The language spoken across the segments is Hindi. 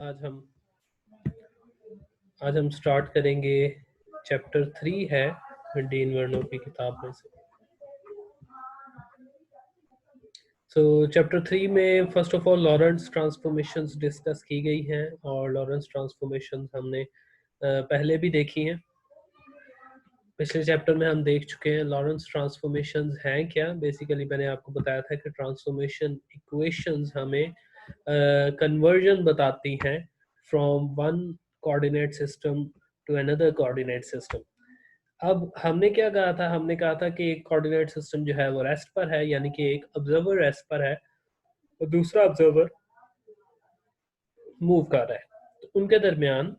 आज हम स्टार्ट करेंगे चैप्टर 3 है डीन वर्नो की किताब में से। चैप्टर 3 में first of all Lawrence transformations discuss की गई हैं और लॉरेंस ट्रांसफॉर्मेशंस हमने पहले भी देखी हैं। पिछले चैप्टर में हम देख चुके हैं लॉरेंस ट्रांसफॉर्मेशंस हैं क्या। बेसिकली मैंने आपको बताया था कि ट्रांसफॉर्मेशन इक्वेशंस हमें कन्वर्जन बताती हैं from one coordinate system to another coordinate system. अब हमने क्या कहा था, हमने कहा था कि एक कोऑर्डिनेट सिस्टम जो है वो रेस्ट पर है, यानी कि एक ऑब्जर्वर रेस्ट पर है और दूसरा ऑब्जर्वर मूव कर रहा है। तो उनके दरमियान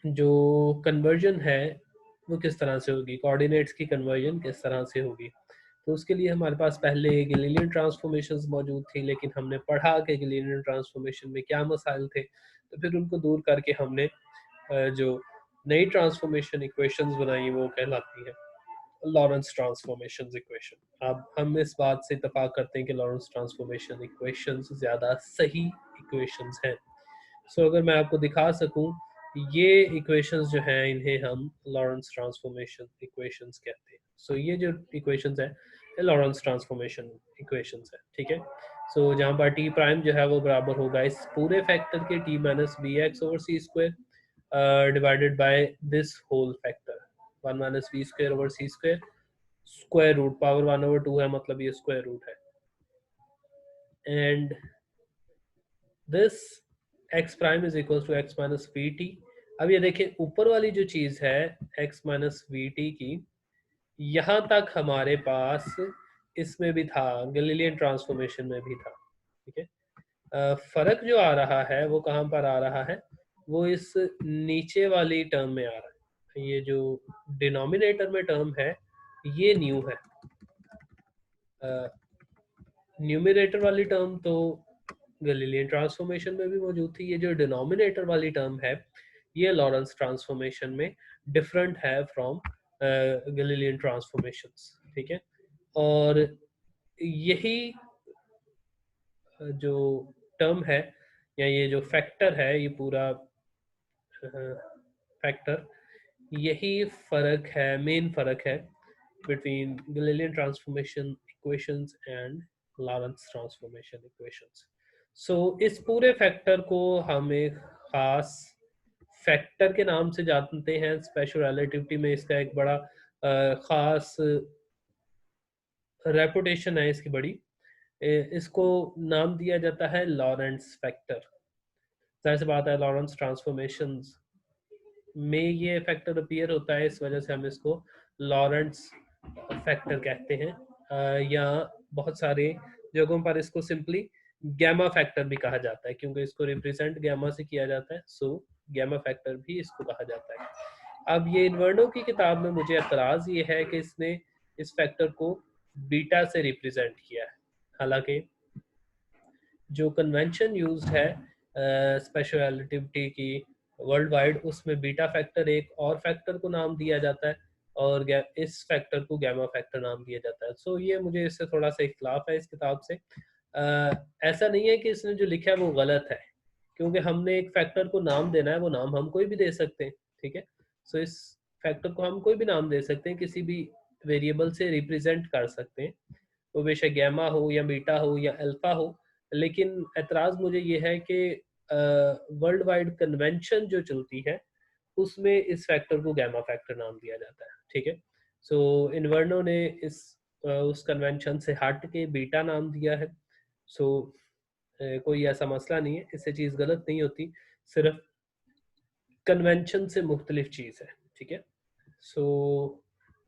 जो कन्वर्जन है वो किस तरह से होगी, कोऑर्डिनेट्स की कन्वर्जन किस तरह से होगी। तो उसके लिए हमारे पास पहले गैलीलियन ट्रांसफॉर्मेशंस मौजूद थी, लेकिन हमने पढ़ा कि गैलीलियन ट्रांसफॉर्मेशन में क्या मसाइल थे, तो फिर उनको दूर करके हमने जो नई ट्रांसफॉर्मेशन इक्वेशंस बनाई वो कहलाती है लॉरेंस ट्रांसफॉर्मेशन इक्वेशन। अब हम इस बात से इत्तेफाक करते हैं कि लॉरेंस ट्रांसफॉर्मेशन इक्वेशंस ज़्यादा सही इक्वेशंस हैं। अगर मैं आपको दिखा सकूं, ये इक्वेशंस जो हैं इन्हें हम लॉरेंस ट्रांसफॉर्मेशन इक्वेशंस कहते हैं। ये जो इक्वेशंस है ये लॉरेंस ट्रांसफॉर्मेशन इक्वेशंस है, ठीक है। जहाँ पर टी प्राइम जो है वो बराबर होगा इस पूरे फैक्टर के T minus B X over C square divided by this whole factor 1 minus B square over C square, square root power 1/2 है, मतलब ये स्क्वायर रूट है, and this x prime is equal to x minus V T. अब ये देखें ऊपर वाली जो चीज है x माइनस वी टी की, यहां तक हमारे पास इसमें भी था, गैलीलियन ट्रांसफॉर्मेशन में भी था, ठीक है। फर्क जो आ रहा है वो कहां पर आ रहा है, वो इस नीचे वाली टर्म में आ रहा है। ये जो डिनोमिनेटर में टर्म है ये न्यू है, न्यूमिनेटर वाली टर्म तो गैलीलियन ट्रांसफॉर्मेशन में भी मौजूद थी। ये जो डिनोमिनेटर वाली टर्म है ये लॉरेंस ट्रांसफॉर्मेशन में डिफरेंट है फ्रॉम गैलीलियन ट्रांसफॉर्मेशंस, ठीक है। और यही जो टर्म है या ये जो फैक्टर है, ये पूरा फैक्टर, यही फर्क है, मेन फर्क है between Galilean transformation equations and Lorentz transformation equations. इस पूरे फैक्टर को हम एक खास फैक्टर के नाम से जानते हैं। स्पेशल रिलेटिविटी में इसका एक बड़ा खास रेपुटेशन है इसकी बड़ी। इसको नाम दिया जाता है लॉरेंस फैक्टर। जाहिर सी बात है लॉरेंस ट्रांसफॉर्मेशंस में ये फैक्टर अपीयर होता है, इस वजह से हम इसको लॉरेंस फैक्टर कहते हैं। या बहुत सारे जगहों पर इसको सिंपली गैमा फैक्टर भी कहा जाता है, क्योंकि इसको रिप्रेजेंट गैमा से किया जाता है, गैमा फैक्टर भी इसको कहा जाता है। अब ये इन्वर्नो की किताब में मुझे एतराज़ ये है कि इसने इस फैक्टर को बीटा से रिप्रेजेंट किया है, हालांकि जो कन्वेंशन यूज्ड है स्पेशल रिलेटिविटी की वर्ल्ड वाइड, उसमें बीटा फैक्टर एक और फैक्टर को नाम दिया जाता है और इस फैक्टर को गैमा फैक्टर नाम दिया जाता है। ये मुझे इससे थोड़ा सा इख्तलाफ है इस किताब से। ऐसा नहीं है कि इसने जो लिखा है वो गलत है, क्योंकि हमने एक फैक्टर को नाम देना है, वो नाम हम कोई भी दे सकते हैं, ठीक है। इस फैक्टर को हम कोई भी नाम दे सकते हैं, किसी भी वेरिएबल से रिप्रेजेंट कर सकते हैं, वो बेशक गैमा हो या बीटा हो या अल्फा हो। लेकिन एतराज़ मुझे ये है कि वर्ल्ड वाइड कन्वेंशन जो चलती है उसमें इस फैक्टर को गैमा फैक्टर नाम दिया जाता है, ठीक है। इन्वर्नो ने इस उस कन्वेंशन से हट के बीटा नाम दिया है। कोई ऐसा मसला नहीं है, इससे चीज़ गलत नहीं होती, सिर्फ कन्वेंशन से मुख्तलिफ चीज़ है, ठीक है।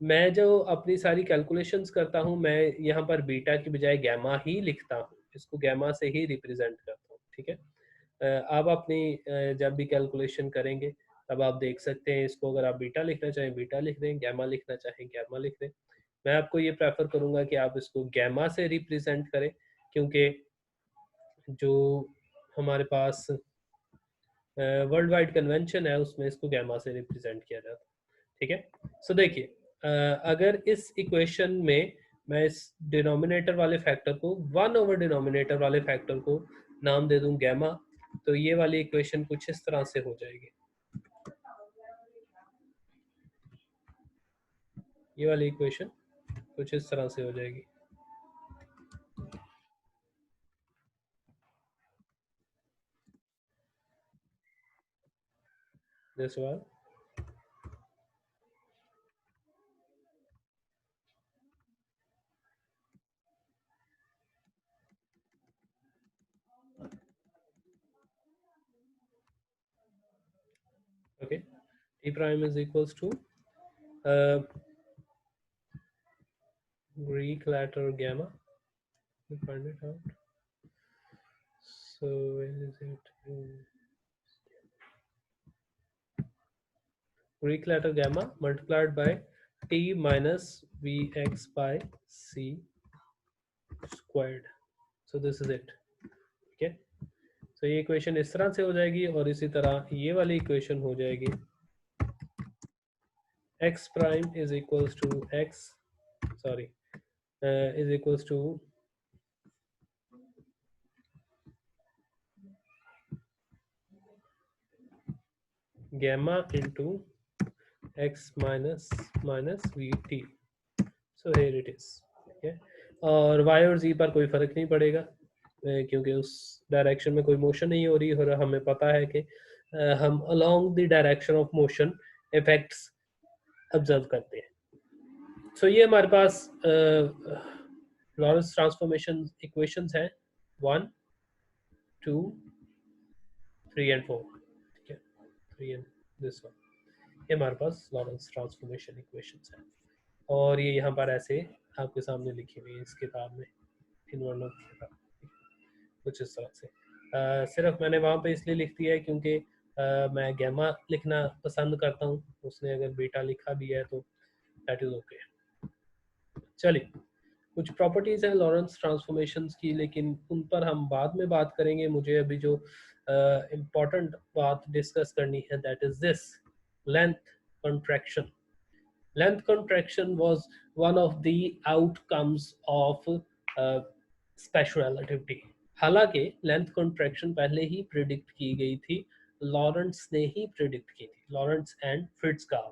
मैं जो अपनी सारी कैलकुलेशंस करता हूँ, मैं यहाँ पर बीटा की बजाय गैमा ही लिखता हूँ, इसको गैमा से ही रिप्रेजेंट करता हूँ, ठीक है। आप अपनी जब भी कैलकुलेशन करेंगे तब आप देख सकते हैं, इसको अगर आप बीटा लिखना चाहें बीटा लिख दें, गैमा लिखना चाहें गैमा लिख दें। मैं आपको ये प्रेफर करूँगा कि आप इसको गैमा से रिप्रेजेंट करें, क्योंकि जो हमारे पास वर्ल्ड वाइड कन्वेंशन है उसमें इसको गैमा से रिप्रेजेंट किया जाता है, ठीक है। देखिए, अगर इस इक्वेशन में मैं इस डिनोमिनेटर वाले फैक्टर को 1 ओवर डिनोमिनेटर वाले फैक्टर को नाम दे दूं गैमा, तो ये वाली इक्वेशन कुछ इस तरह से हो जाएगी, ये वाली इक्वेशन कुछ इस तरह से हो जाएगी। This one, okay, T prime is equals to Greek letter gamma. We find it out. So where is it? Greek letter gamma multiplied by T minus Vx by C squared. So this is it. Okay. So ये इक्वेशन इस तरह से हो जाएगी और इसी तरह ये वाली इक्वेशन हो जाएगी x prime is equals to x, sorry, is equals to gamma into x minus vt. So here it is. Okay. और y और z पर कोई फर्क नहीं पड़ेगा क्योंकि उस डायरेक्शन में कोई मोशन नहीं हो रही और हमें पता है कि हम along the direction of motion effects observe करते हैं। सो ये हमारे पास लॉरेंस ट्रांसफॉर्मेशन इक्वेशंस हैं 1, 2, 3 and 4। ठीक है, 3 and this one, ये हमारे पास लॉरेंस ट्रांसफॉर्मेशन इक्वेशंस हैं और ये यहाँ पर ऐसे आपके सामने लिखी हुई है इस किताब में, इन वर्णों की किताब, कुछ इस तरह से। सिर्फ मैंने वहाँ पे इसलिए लिख दिया है क्योंकि मैं गैमा लिखना पसंद करता हूँ, उसने अगर बीटा लिखा भी है तो दैट इज ओके। चलिए, कुछ प्रॉपर्टीज हैं लॉरेंस ट्रांसफॉर्मेशंस की, लेकिन उन पर हम बाद में बात करेंगे। मुझे अभी जो इम्पोर्टेंट बात डिस्कस करनी है that is this, length contraction. Length contraction was one of the outcomes of special relativity. हालांकि लेंथ कॉन्ट्रैक्शन पहले ही प्रिडिक्ट की गई थी, लॉरेंट्स ने ही प्रिडिक्ट की थी, लॉरेंट्स एंड फिट्जकार्ल,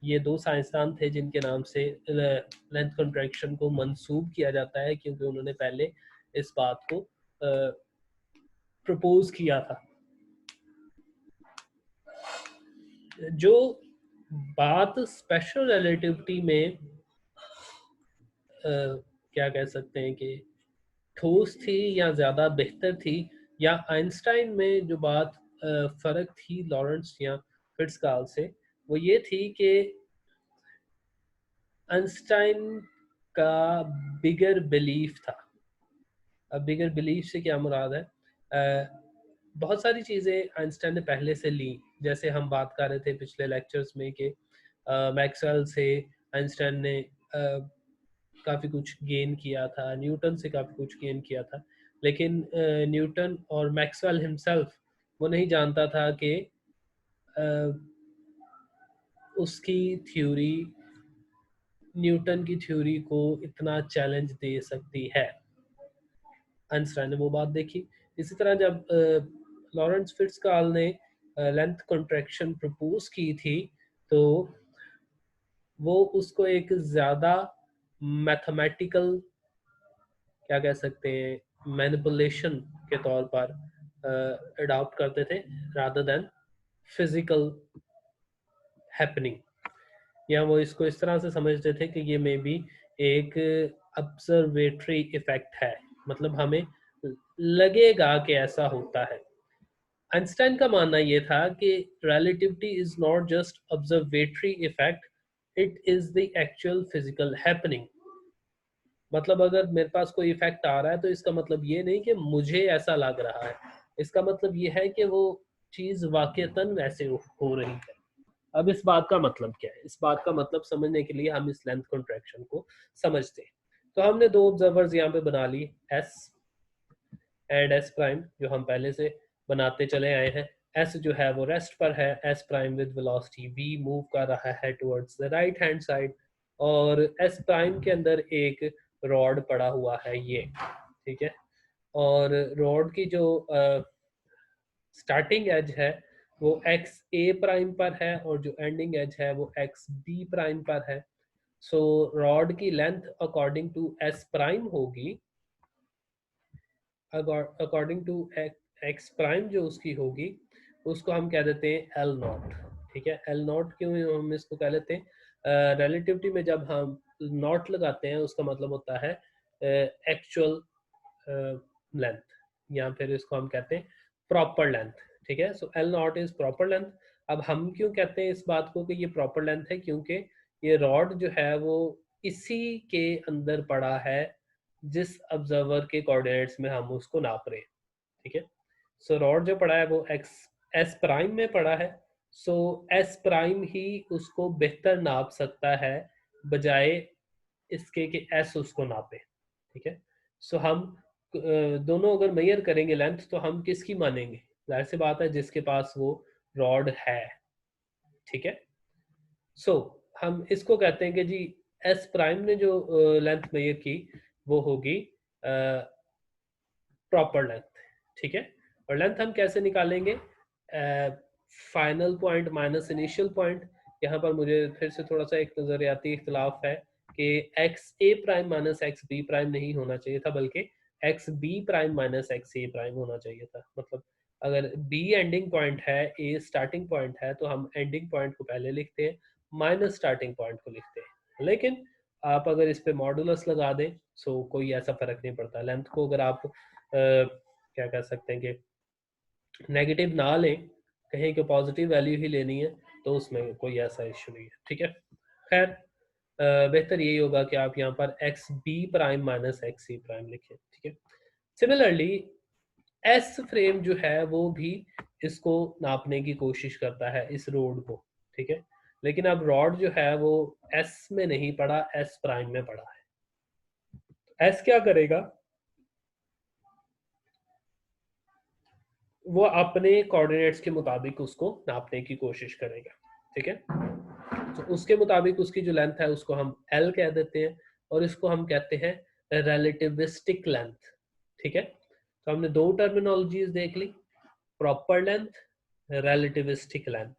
ये दो साइंसदान थे जिनके नाम से लेंथ कॉन्ट्रैक्शन को मंसूब किया जाता है क्योंकि उन्होंने पहले इस बात को प्रपोज किया था। जो बात स्पेशल रिलेटिविटी में क्या कह सकते हैं कि ठोस थी या ज़्यादा बेहतर थी, या आइंस्टाइन में जो बात फ़र्क थी लॉरेंस या फिट्जकार्ल से, वो ये थी कि आइंस्टाइन का बिगर बिलीफ था। अब बिगर बिलीफ से क्या मुराद है, बहुत सारी चीज़ें आइंस्टाइन ने पहले से ली, जैसे हम बात कर रहे थे पिछले लेक्चर्स में कि मैक्सवेल से आइंस्टाइन ने काफ़ी कुछ गेन किया था, न्यूटन से काफ़ी कुछ गेन किया था, लेकिन न्यूटन और मैक्सवेल हिमसेल्फ वो नहीं जानता था कि उसकी थ्योरी न्यूटन की थ्योरी को इतना चैलेंज दे सकती है। आइंस्टाइन ने वो बात देखी। इसी तरह जब लॉरेंस फिट्जकार्ल ने लेंथ कॉन्ट्रैक्शन प्रपोज की थी तो वो उसको एक ज़्यादा मैथमेटिकल, क्या कह सकते हैं, मैनिपुलेशन के तौर पर अडॉप्ट करते थे रादर देन फिजिकल हैपनिंग, या वो इसको इस तरह से समझते थे कि ये मे बी एक ऑब्जर्वेटरी इफेक्ट है, मतलब हमें लगेगा कि ऐसा होता है। आइंस्टाइन का मानना ये था कि relativity is not just observatory effect, it is the actual physical happening. मतलब अगर मेरे पास कोई इफेक्ट आ रहा है तो इसका मतलब ये नहीं कि मुझे ऐसा लग रहा है, इसका मतलब ये है कि वो चीज वाकईतन वैसे हो रही है। अब इस बात का मतलब क्या है, इस बात का मतलब समझने के लिए हम इस लेंथ कॉन्ट्रैक्शन को समझते हैं। तो हमने दो ऑब्जर्वर्स यहाँ पे बना ली, एस एंड एस प्राइम, जो हम पहले से बनाते चले आए हैं। एस जो है वो रेस्ट पर है, S prime with velocity v move कर रहा है towards the right hand side, और एस प्राइम के अंदर एक रॉड पड़ा हुआ है ये, ठीक है। और रॉड की जो स्टार्टिंग एज है वो एक्स ए प्राइम पर है और जो एंडिंग एज है वो एक्स बी प्राइम पर है। सो रॉड की length according to S prime होगी, अकॉर्डिंग टू एक्स प्राइम जो उसकी होगी उसको हम कह देते हैं एल नॉट। ठीक है, एल नॉट क्यों हम इसको कह लेते हैं, रिलेटिविटी में जब हम नॉट लगाते हैं उसका मतलब होता है एक्चुअल लेंथ, या फिर इसको हम कहते हैं प्रॉपर लेंथ। ठीक है, so L not is proper length. अब हम क्यों कहते हैं इस बात को कि ये प्रॉपर लेंथ है, क्योंकि ये रॉड जो है वो इसी के अंदर पड़ा है जिस ऑब्जर्वर के कोऑर्डिनेट्स में हम उसको नाप रहे हैं। ठीक है, सो रॉड जो पड़ा है वो एक्स एस प्राइम में पड़ा है, सो एस प्राइम ही उसको बेहतर नाप सकता है बजाय इसके कि एस उसको नापे। ठीक है, सो हम दोनों अगर मेजर करेंगे लेंथ तो हम किसकी मानेंगे, जाहिर सी बात है जिसके पास वो रॉड है। ठीक है, सो हम इसको कहते हैं कि जी एस प्राइम ने जो लेंथ मेजर की वो होगी प्रॉपर लेंथ। ठीक है, और लेंथ हम कैसे निकालेंगे, final point minus initial point. यहाँ पर मुझे फिर से थोड़ा सा एक नजरियाती इख्तलाफ है कि X A prime minus X B prime नहीं होना चाहिए था, बल्कि X B prime minus X A prime होना चाहिए था। मतलब अगर बी एंडिंग पॉइंट है, ए स्टार्टिंग पॉइंट है, तो हम एंडिंग पॉइंट को पहले लिखते हैं, माइनस स्टार्टिंग पॉइंट को लिखते हैं। लेकिन आप अगर इस पे मॉडुलस लगा दें सो कोई ऐसा फर्क नहीं पड़ता। लेंथ को अगर आप क्या कह सकते हैं कि नेगेटिव ना लें, कहें कि पॉजिटिव वैल्यू ही लेनी है, तो उसमें कोई ऐसा इश्यू नहीं है। ठीक है, खैर बेहतर यही होगा कि आप यहाँ पर X B prime minus X C prime लिखें। ठीक है, सिमिलरली एस फ्रेम जो है वो भी इसको नापने की कोशिश करता है, इस रोड को। ठीक है, लेकिन अब रॉड जो है वो एस में नहीं पड़ा, एस प्राइम में पड़ा है। एस क्या करेगा, वो अपने कोऑर्डिनेट्स के मुताबिक उसको नापने की कोशिश करेगा। ठीक है, तो उसके मुताबिक उसकी जो लेंथ है उसको हम एल कह देते हैं, और इसको हम कहते हैं रिलेटिविस्टिक लेंथ। ठीक है, तो हमने दो टर्मिनोलॉजीज देख ली, प्रॉपर लेंथ, रिलेटिविस्टिक लेंथ।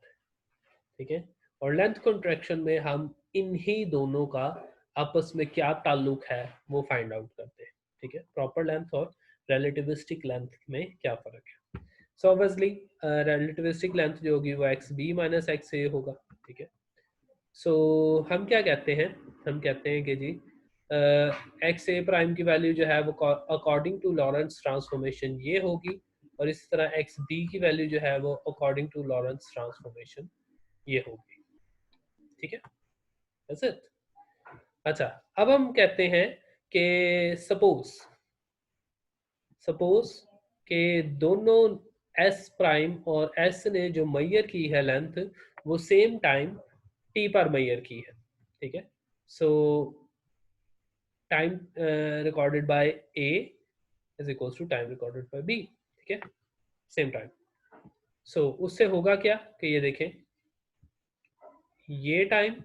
ठीक है, और लेंथ कॉन्ट्रैक्शन में हम इन्हीं दोनों का आपस में क्या ताल्लुक है वो फाइंड आउट करते हैं। ठीक है, प्रॉपर लेंथ और रिलेटिविस्टिक लेंथ में क्या फर्क है। सो ऑब्वियसली रिलेटिविस्टिक लेंथ जो होगी वो एक्स बी माइनस एक्स ए होगा। ठीक है, सो हम क्या कहते हैं, हम कहते हैं कि जी एक्स ए प्राइम की वैल्यू जो है वो अकॉर्डिंग टू लॉरेंस ट्रांसफॉर्मेशन ये होगी, और इसी तरह एक्स बी की वैल्यू जो है वो अकॉर्डिंग टू लॉरेंस ट्रांसफॉर्मेशन ये होगी। ठीक है, that's it। अच्छा, अब हम कहते हैं कि सपोज सपोज के दोनों एस प्राइम और एस ने जो मैयर की है लेंथ वो सेम टाइम टी पर मैयर की है। ठीक है, so time recorded by A is equals to time recorded by B. ठीक है, सेम टाइम। सो उससे होगा क्या कि ये देखें, ये टाइम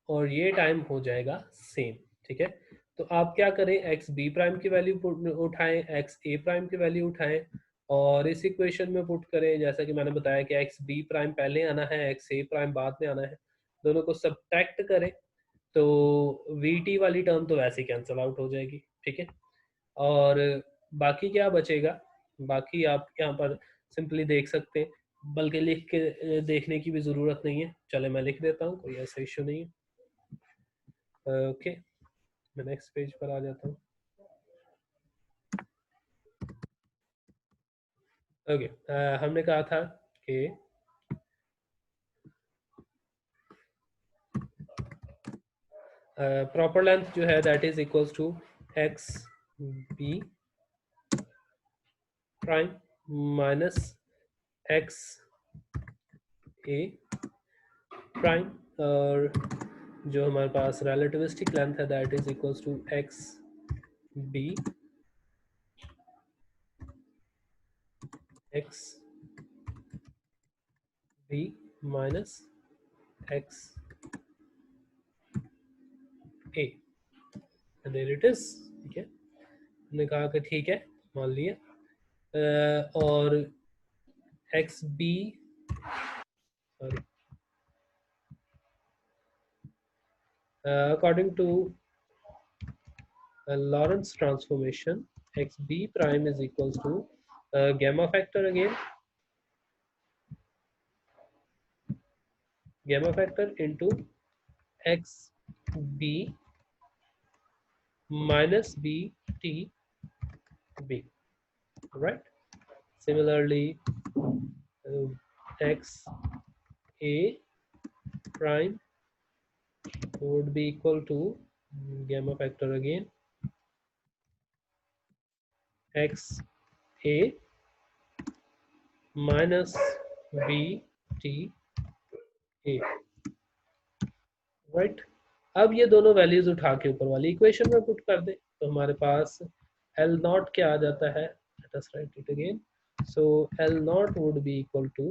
और ये टाइम हो जाएगा सेम। ठीक है, तो आप क्या करें, एक्स बी प्राइम की वैल्यू उठाएं, एक्स ए प्राइम की वैल्यू उठाएं, और इस इक्वेशन में पुट करें, जैसा कि मैंने बताया कि एक्स बी प्राइम पहले आना है, एक्स ए प्राइम बाद में आना है, दोनों को सब्ट्रैक्ट करें तो वी टी वाली टर्म तो वैसे ही कैंसिल आउट हो जाएगी। ठीक है, और बाकी क्या बचेगा, बाकी आप यहाँ पर सिंपली देख सकते हैं, बल्कि लिख के देखने की भी ज़रूरत नहीं है। चले मैं लिख देता हूँ, कोई ऐसा इशू नहीं है। ओके, मैं नेक्स्ट पेज पर आ जाता हूँ। ओके, हमने कहा था कि प्रॉपर लेंथ जो है that is equals to X B prime minus X A prime, और जो हमारे पास रिलेटिविस्टिक लेंथ है that is equals to X B X B minus X A, there it is. ठीक है, हमने कहा कि ठीक है, मान लिया, और xb, sorry, according to Lorentz transformation, xb prime is equals to gamma factor again, gamma factor into xb minus bt b, right? Similarly, x a prime would be equal to gamma factor again, x a minus b t a, right. अब ये दोनों वैल्यूज उठा के ऊपर वाली इक्वेशन में पुट कर दे तो हमारे पास एल नॉट क्या आ जाता है, let us write it again, so L naught would be equal to,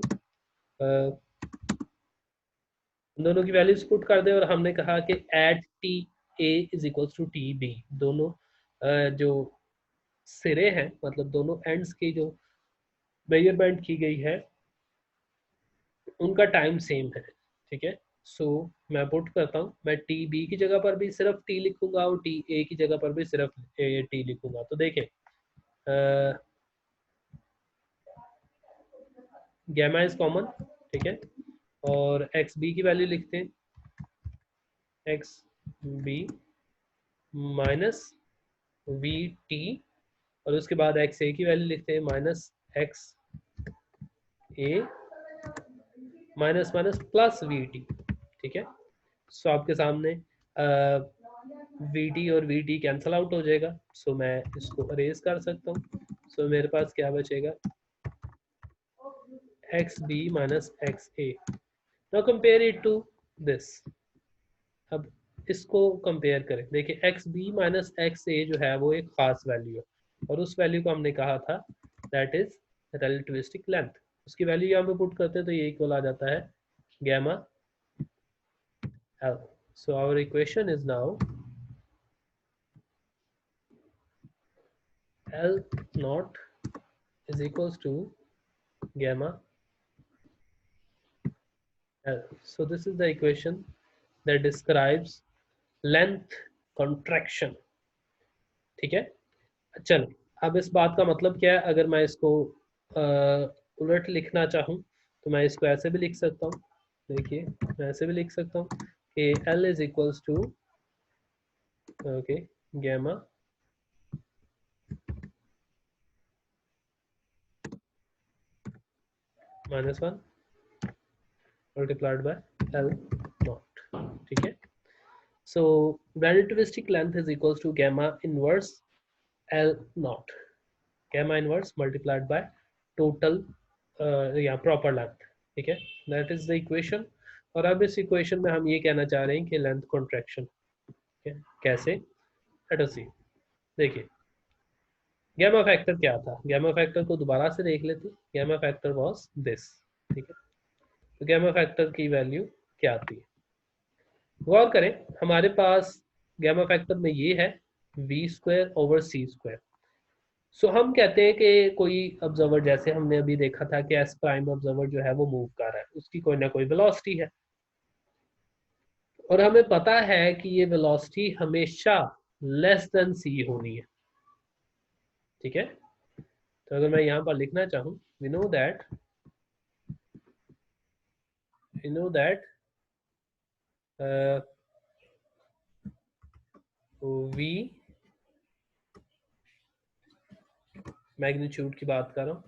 दोनों की वैल्यूज पुट कर दे और हमने कहा कि at T A is equals to T B, दोनों जो सिरे हैं मतलब दोनों एंड्स की जो मेजरमेंट की गई है उनका टाइम सेम है, ठीक है। सो मैं पुट करता हूँ, मैं टी बी की जगह पर भी सिर्फ टी लिखूंगा और टी ए की जगह पर भी सिर्फ टी लिखूंगा। तो देखें गैमा इज कॉमन, ठीक है, और एक्स बी की वैल्यू लिखते हैं, X B minus V T, और उसके बाद एक्स ए की वैल्यू लिखते हैं minus X A minus minus plus V T, ठीक है। सो आपके सामने वी टी और वी टी कैंसल आउट हो जाएगा, सो मैं इसको अरेज कर सकता हूँ। सो मेरे पास क्या बचेगा, X B minus X A. Now compare it to this, अब इसको कंपेयर करें, देखिए X B minus X A जो है वो एक खास वैल्यू है और उस वैल्यू को हमने कहा था दैट इज रिलेटिविस्टिक लेंथ, उसकी वैल्यू यहाँ पे पुट करते हैं तो ये इक्वल आ जाता है gamma L. So our equation is now L naught is equals to gamma L. So this is the equation that describes length contraction, ठीक है। चलो अब इस बात का मतलब क्या है, अगर मैं इसको उलट लिखना चाहूँ तो मैं इसको ऐसे भी लिख सकता हूँ, देखिए मैं ऐसे भी लिख सकता हूँ कि L is equals to okay gamma minus 1 multiplied by L naught, ठीक है। So relativistic length is equals to gamma inverse L naught, gamma inverse multiplied by total या proper length, ठीक है, that is the equation। और अब इस इक्वेशन में हम ये कहना चाह रहे हैं कि लेंथ कॉन्ट्रैक्शन कैसे, लेट अस सी। देखिए गैमा फैक्टर क्या था, गैमा फैक्टर को दोबारा से देख लेते, गैमा फैक्टर वाज दिस, ठीक है। तो गैमा फैक्टर की वैल्यू क्या आती है, गौर करें हमारे पास गैमा फैक्टर में ये है V square over C square. So हम कहते हैं कि कोई ऑब्जर्वर, जैसे हमने अभी देखा था कि एस प्राइम ऑब्जर्वर जो है वो मूव कर रहा है, उसकी कोई ना कोई वेलोसिटी है और हमें पता है कि ये वेलोसिटी हमेशा लेस देन सी होनी है, ठीक है। तो अगर मैं यहाँ पर लिखना चाहूँ, we know that V magnitude की बात कर रहा हूँ,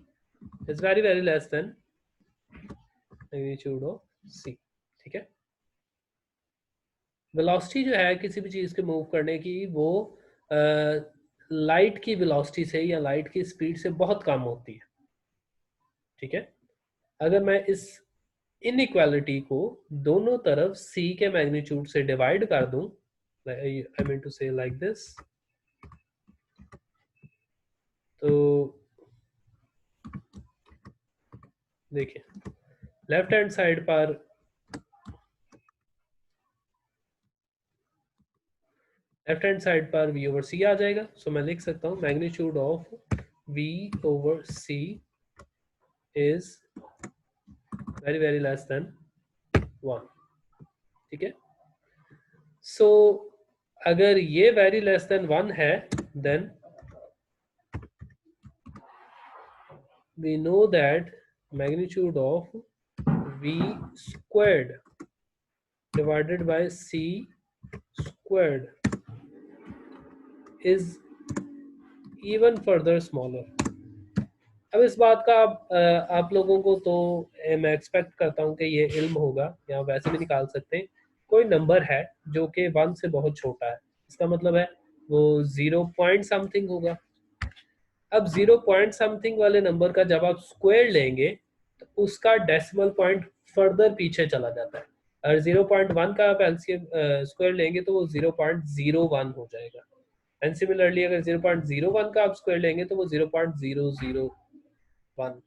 is very very less than magnitude of C, ठीक है। वेलोसिटी जो है किसी भी चीज के मूव करने की वो लाइट की वेलोसिटी से या लाइट की स्पीड से बहुत कम होती है, ठीक है। अगर मैं इस इनइक्वालिटी को दोनों तरफ c के मैग्नीट्यूड से डिवाइड कर दूं, आई मीन टू से लाइक दिस, तो देखिए लेफ्ट हैंड साइड पर v ओवर c आ जाएगा। सो मैं लिख सकता हूँ magnitude of v over c is very very less than 1, ठीक है। सो अगर ये वेरी लेस देन 1 है, then we know that magnitude of v squared divided by c squared is even further smaller. अब इस बात का आप लोगों को तो मैं एक्सपेक्ट करता हूँ कि ये इल्म होगा, या वैसे भी निकाल सकते हैं। कोई नंबर है जो कि 1 से बहुत छोटा है, इसका मतलब है वो 0 पॉइंट समथिंग होगा। अब 0 पॉइंट समथिंग वाले नंबर का जब आप स्क्वायर लेंगे तो उसका डेसिमल पॉइंट फर्दर पीछे चला जाता है। अगर 0.1 का आप एलसीएम स्क्वायर लेंगे तो वो 0.01 हो जाएगा। एंड सिमिलरली अगर 0.01 का आप स्क्वायर लेंगे तो वो 0.001,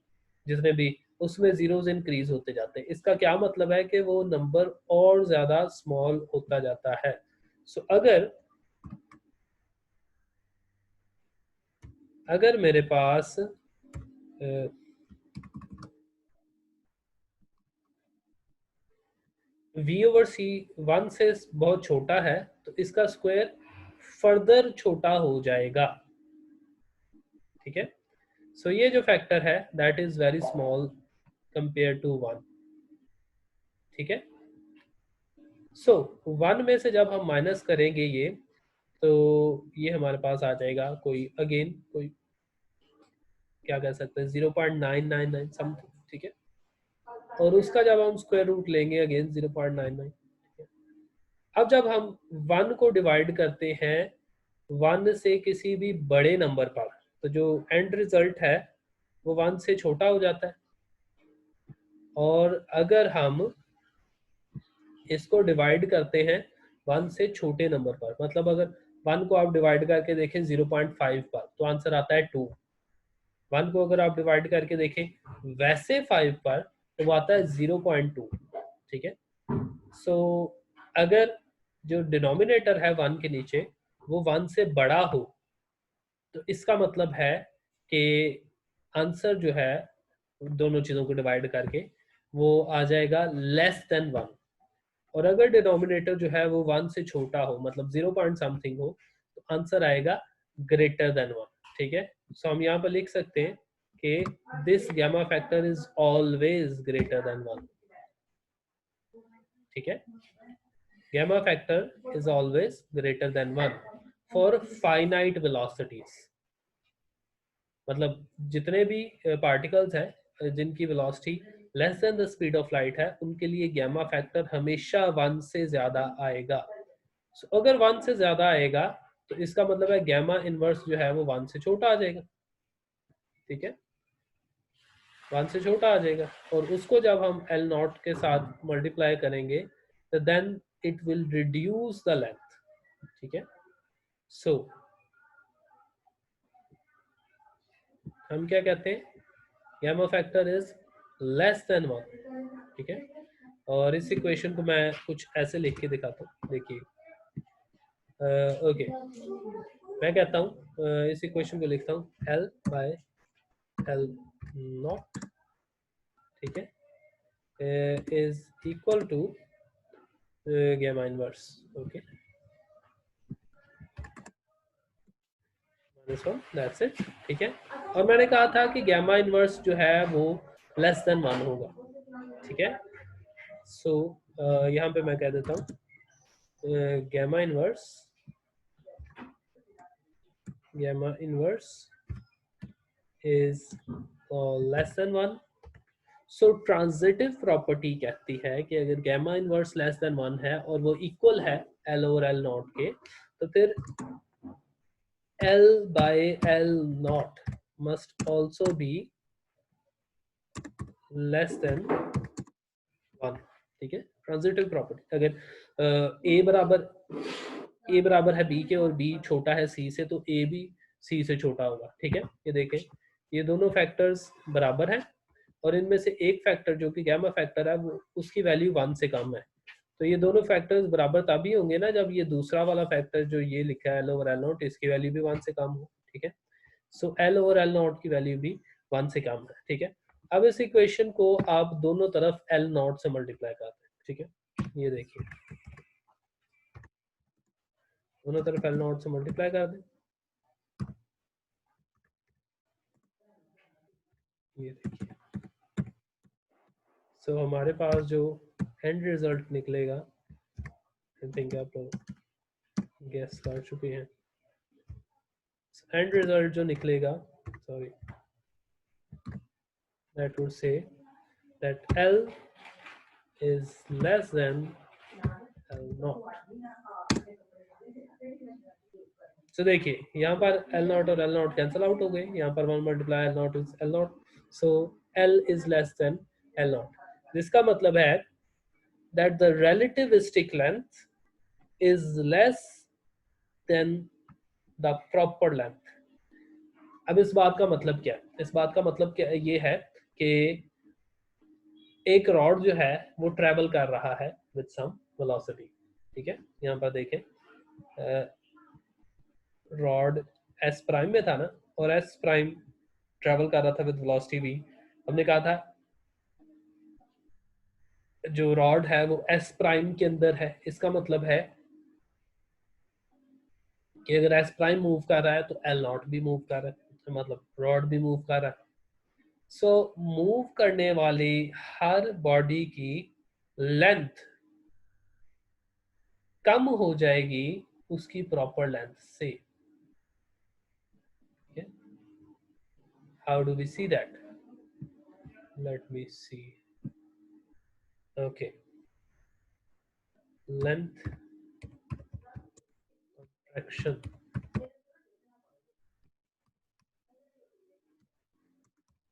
जिसमें भी उसमें जीरोस इंक्रीज होते जाते हैं। इसका क्या मतलब है कि वो नंबर और ज्यादा स्मॉल होता जाता है। सो अगर मेरे पास v ओवर सी 1 से बहुत छोटा है तो इसका स्क्वायर फर्दर छोटा हो जाएगा, ठीक है। सो ये जो फैक्टर है that is very small compare to 1, ठीक है। सो 1 में से जब हम माइनस करेंगे ये, तो ये हमारे पास आ जाएगा कोई अगेन कोई क्या कह सकते हैं 0.999 समथिंग, ठीक है। और उसका जब हम स्क्वायर रूट लेंगे अगेन 0.99, ठीक है। अब जब हम 1 को डिवाइड करते हैं 1 से किसी भी बड़े नंबर पर, तो जो एंड रिजल्ट है वो 1 से छोटा हो जाता है। और अगर हम इसको डिवाइड करते हैं 1 से छोटे नंबर पर, मतलब अगर 1 को आप डिवाइड करके देखें 0.5 पर तो आंसर आता है 2। 1 को अगर आप डिवाइड करके देखें वैसे 5 पर तो वो आता है 0.2, ठीक है। सो अगर जो डिनोमिनेटर है 1 के नीचे वो 1 से बड़ा हो तो इसका मतलब है कि आंसर जो है दोनों चीज़ों को डिवाइड करके वो आ जाएगा लेस देन 1। और अगर डिनोमिनेटर जो है वो 1 से छोटा हो, मतलब 0 पॉइंट समथिंग हो, तो आंसर आएगा ग्रेटर देन 1, ठीक है। सो हम यहाँ पर लिख सकते हैं कि this gamma factor is always greater than 1, ठीक है। Gamma factor is always greater than 1 for finite velocities, मतलब जितने भी पार्टिकल्स हैं जिनकी velocity less than the speed of light है उनके लिए गामा फैक्टर हमेशा 1 से ज्यादा आएगा। so, अगर 1 से ज्यादा आएगा तो इसका मतलब है गामा इनवर्स जो है वो 1 से छोटा आ जाएगा, ठीक है। 1 से छोटा आ जाएगा और उसको जब हम एल नॉट के साथ मल्टीप्लाई करेंगे तो then it will reduce the length, ठीक है। सो हम क्या कहते हैं, gamma factor is less than 1, ठीक है। और इस इक्वेशन को मैं कुछ ऐसे लिख के दिखाता हूँ, देखिए। ओके, मैं कहता हूँ इस इक्वेशन को लिखता हूँ L बाय L नॉट, ठीक है, is equal to gamma inverse, okay, this one, that's it, ठीक है। और मैंने कहा था कि गामा इनवर्स जो है वो लेस देन 1 होगा, ठीक है। सो यहाँ पे मैं कह देता हूँ gamma inverse is less than 1। So transitive property कहती है कि अगर गामा इनवर्स लेस देन 1 है और वो इक्वल है एल ओवर एल नॉट के, तो फिर L by L not must also be less than 1, ठीक है। ट्रांजिटिव प्रॉपर्टी, अगर ए बराबर है बी के और बी छोटा है सी से तो ए भी सी से छोटा होगा, ठीक है। ये देखें, ये दोनों फैक्टर्स बराबर हैं और इनमें से एक फैक्टर जो कि गामा फैक्टर है वो उसकी वैल्यू 1 से कम है। तो ये दोनों फैक्टर्स बराबर तभी होंगे ना जब ये दूसरा वाला फैक्टर जो ये लिखा है एल ओवर एल नॉट, इसकी वैल्यू भी 1 से कम हो, ठीक है। So L over L not की वैल्यू भी 1 से कम है, ठीक है। अब इस इक्वेशन को आप दोनों तरफ एल नॉट से मल्टीप्लाई करते हैं, ठीक है। ये देखिए, दोनों तरफ एल नॉट से मल्टीप्लाई कर दें, ये देखिए। सो हमारे पास जो एंड रिजल्ट निकलेगा, आई थिंक आप लोग गेस कर चुके हैं। एंड रिजल्ट जो निकलेगा, sorry, that would say that L is less than L naught। तो देखिए यहाँ पर L नॉट और L नॉट कैंसिल आउट हो गए, यहाँ पर 1 multiply L not is L not, so L is less then L not. जिसका मतलब है that the relativistic length is less than the proper length। अब इस बात का मतलब क्या है? इस बात का मतलब क्या ये है कि एक रॉड जो है वो ट्रेवल कर रहा है विद सम वेलोसिटी, ठीक है। यहाँ पर देखें, रॉड एस प्राइम में था ना, और एस प्राइम ट्रेवल कर रहा था विद वेलोसिटी वी। हमने कहा था जो रॉड है वो एस प्राइम के अंदर है, इसका मतलब है कि अगर एस प्राइम मूव कर रहा है तो एल नॉट भी मूव कर रहा है, मतलब रॉड भी मूव कर रहा है। सो मूव करने वाली हर बॉडी की लेंथ कम हो जाएगी उसकी प्रॉपर लेंथ से। How do we see that? Let me see. Okay, length contraction,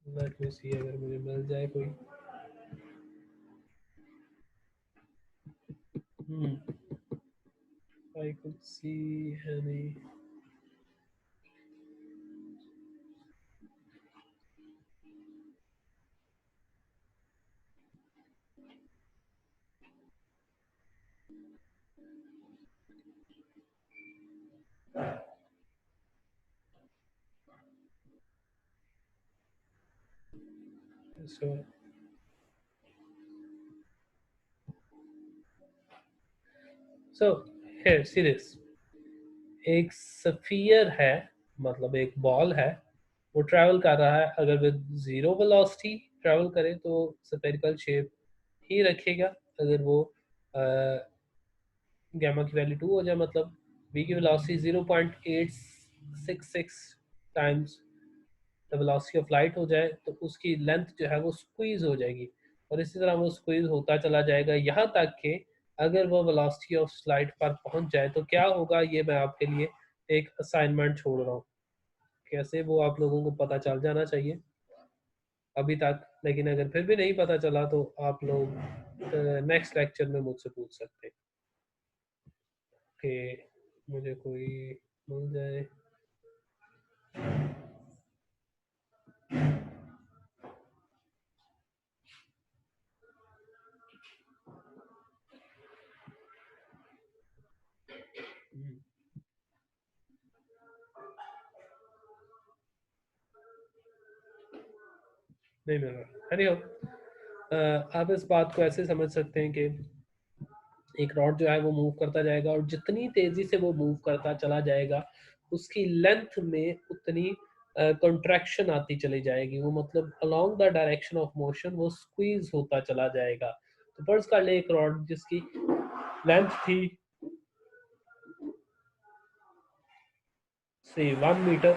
let me see अगर मुझे मिल जाए कोई। I could see any, so here see this, एक स्फीयर है, मतलब एक बॉल है, वो ट्रैवल कर रहा है, अगर विद जीरो वेलोसिटी ट्रैवल करे तो स्फेरिकल शेप ही रखेगा। अगर वो गामा की वैल्यू 2 हो जाए, मतलब v की velocity 0.866 times the velocity of light हो जाए, तो उसकी लेंथ जो है वो स्क्वीज हो जाएगी, और इसी तरह वो स्क्वीज होता चला जाएगा यहाँ तक कि अगर वो वेलोसिटी ऑफ लाइट पर पहुंच जाए तो क्या होगा, ये मैं आपके लिए एक असाइनमेंट छोड़ रहा हूँ। कैसे वो आप लोगों को पता चल जाना चाहिए अभी तक, लेकिन अगर फिर भी नहीं पता चला तो आप लोग नेक्स्ट लेक्चर में मुझसे पूछ सकते हैं कि मुझे कोई मिल जाए। नहीं मिल रहा। एनीहाउ, आप इस बात को ऐसे समझ सकते हैं कि एक रॉड जो है वो मूव करता जाएगा, और जितनी तेजी से वो मूव करता चला जाएगा उसकी लेंथ में उतनी कंट्रैक्शन आती चली जाएगी, वो मतलब along the direction of motion वो स्क्वीज होता चला जाएगा। तो फर्ज कर ले एक रॉड जिसकी लेंथ थी से 1 मीटर,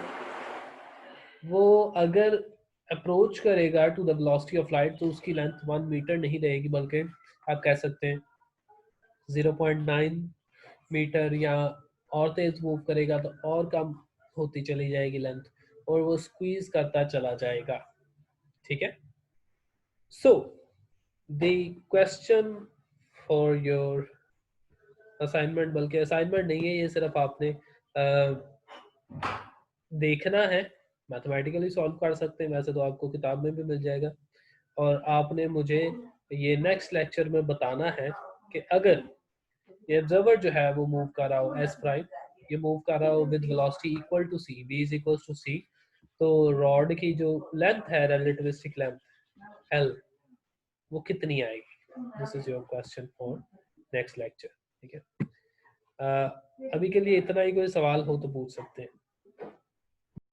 वो अगर अप्रोच करेगा to the velocity of light तो उसकी लेंथ 1 मीटर नहीं रहेगी, बल्कि आप कह सकते हैं 0.9 मीटर, या और तेज मूव करेगा तो और कम होती चली जाएगी लेंथ, और वो स्क्वीज करता चला जाएगा, ठीक है। So the question for your assignment, बल्कि असाइनमेंट नहीं है, ये सिर्फ आपने देखना है, मैथमेटिकली सॉल्व कर सकते हैं, वैसे तो आपको किताब में भी मिल जाएगा, और आपने मुझे ये नेक्स्ट लेक्चर में बताना है कि अगर ये ऑब्जर्वर जो है वो मूव कर रहा हो एस प्राइम, ये मूव कर रहा हो with velocity equal to C, v is equal to C, तो रॉड की जो लेंथ है, रिलेटिविस्टिक लेंथ, एल वो कितनी आएगी? This is your question for next lecture. ठीक है, अभी के लिए इतना ही, कोई सवाल हो तो पूछ सकते हैं।